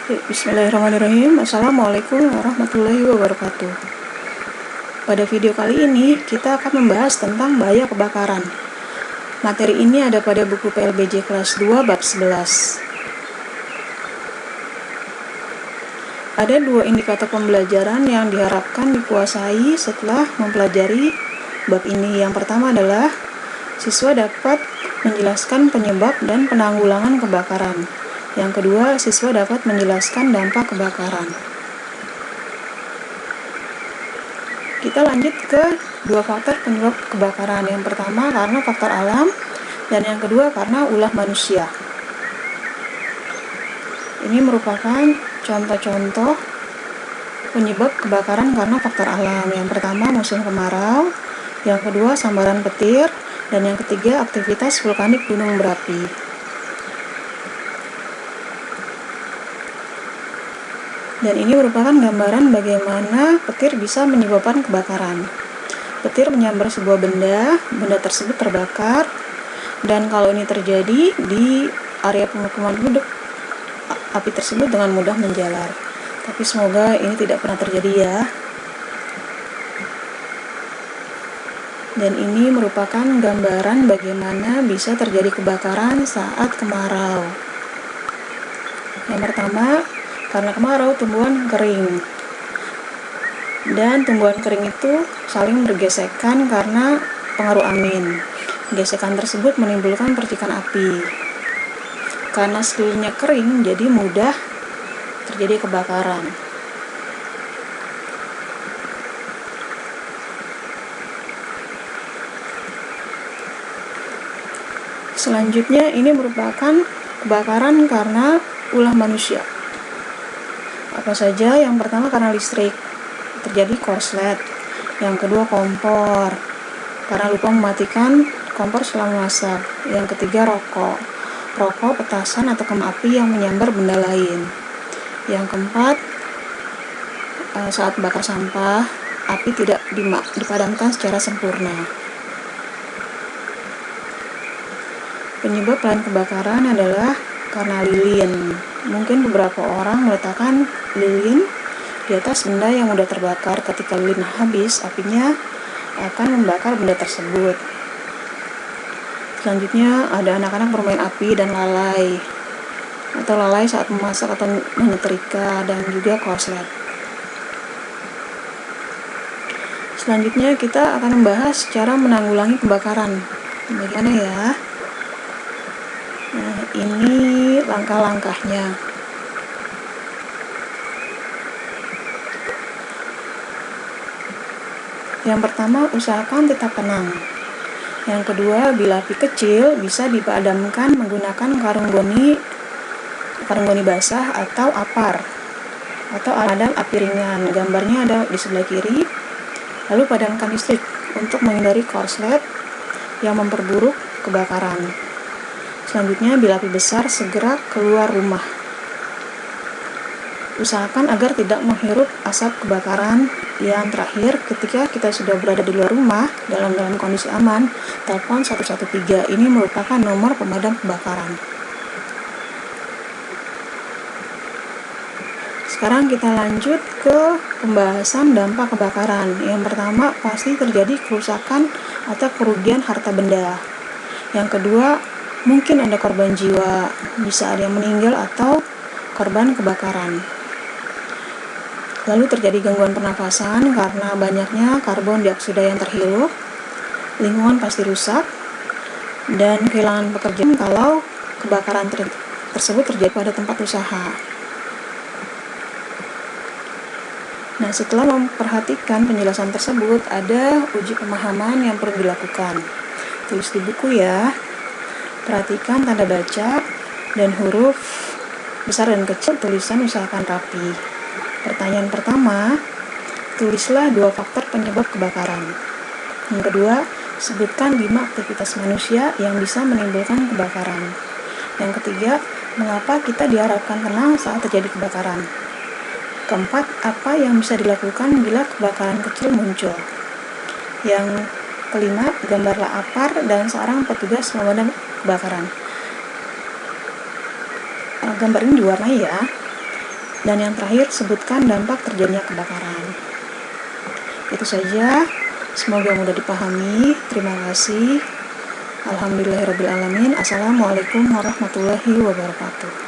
Bismillahirrahmanirrahim. Assalamualaikum warahmatullahi wabarakatuh. Pada video kali ini kita akan membahas tentang bahaya kebakaran. Materi ini ada pada buku PLBJ kelas 2 bab 11. Ada dua indikator pembelajaran yang diharapkan dikuasai setelah mempelajari bab ini. Yang pertama adalah siswa dapat menjelaskan penyebab dan penanggulangan kebakaran. Yang kedua, siswa dapat menjelaskan dampak kebakaran. Kita lanjut ke dua faktor penyebab kebakaran. Yang pertama karena faktor alam, dan yang kedua karena ulah manusia. Ini merupakan contoh-contoh penyebab kebakaran karena faktor alam. Yang pertama musim kemarau, yang kedua sambaran petir, dan yang ketiga aktivitas vulkanik gunung berapi. Dan ini merupakan gambaran bagaimana petir bisa menyebabkan kebakaran. Petir menyambar sebuah benda tersebut terbakar, dan kalau ini terjadi di area pemukiman penduduk, api tersebut dengan mudah menjalar. Tapi semoga ini tidak pernah terjadi ya. Dan ini merupakan gambaran bagaimana bisa terjadi kebakaran saat kemarau. Yang pertama, karena kemarau tumbuhan kering, dan tumbuhan kering itu saling bergesekan karena pengaruh angin. Gesekan tersebut menimbulkan percikan api. Karena sekelilingnya kering, jadi mudah terjadi kebakaran. Selanjutnya, ini merupakan kebakaran karena ulah manusia. Apa saja? Yang pertama karena listrik, terjadi korslet. Yang kedua kompor, karena lupa mematikan kompor selama masak. Yang ketiga rokok, petasan atau kembang api yang menyambar benda lain. Yang keempat, saat bakar sampah, api tidak dipadamkan secara sempurna. Penyebab lain kebakaran adalah karena lilin. Mungkin beberapa orang meletakkan lilin di atas benda yang mudah terbakar. Ketika lilin habis, apinya akan membakar benda tersebut. Selanjutnya ada anak-anak bermain api dan lalai, atau lalai saat memasak atau menyetrika, dan juga korslet. Selanjutnya kita akan membahas cara menanggulangi kebakaran. Bagaimana ya? Nah, ini langkah-langkahnya. Yang pertama, usahakan tetap tenang. Yang kedua, bila api kecil bisa dipadamkan menggunakan karung goni basah atau apar, atau alat api ringan. Gambarnya ada di sebelah kiri. Lalu padamkan listrik untuk menghindari korslet yang memperburuk kebakaran. Selanjutnya, bila api besar, segera keluar rumah. Usahakan agar tidak menghirup asap kebakaran. Yang terakhir, ketika kita sudah berada di luar rumah dalam kondisi aman, telepon 113. Ini merupakan nomor pemadam kebakaran. Sekarang kita lanjut ke pembahasan dampak kebakaran. Yang pertama, pasti terjadi kerusakan atau kerugian harta benda. Yang kedua, mungkin ada korban jiwa, bisa ada yang meninggal atau korban kebakaran. Lalu terjadi gangguan pernafasan karena banyaknya karbon dioksida yang terhirup. Lingkungan pasti rusak, dan kehilangan pekerjaan kalau kebakaran tersebut terjadi pada tempat usaha. Nah, setelah memperhatikan penjelasan tersebut, ada uji pemahaman yang perlu dilakukan. Tulis di buku ya. Perhatikan tanda baca dan huruf besar dan kecil, tulisan usahakan rapi. Pertanyaan pertama, tulislah dua faktor penyebab kebakaran. Yang kedua, sebutkan 5 aktivitas manusia yang bisa menimbulkan kebakaran. Yang ketiga, mengapa kita diharapkan tenang saat terjadi kebakaran. Keempat, apa yang bisa dilakukan bila kebakaran kecil muncul. Yang kelima, gambarlah apar dan seorang petugas pemadam kebakaran. Gambar ini diwarnai ya. Dan yang terakhir, sebutkan dampak terjadinya kebakaran. Itu saja, semoga mudah dipahami. Terima kasih. Alhamdulillahirrabbilalamin. Assalamualaikum warahmatullahi wabarakatuh.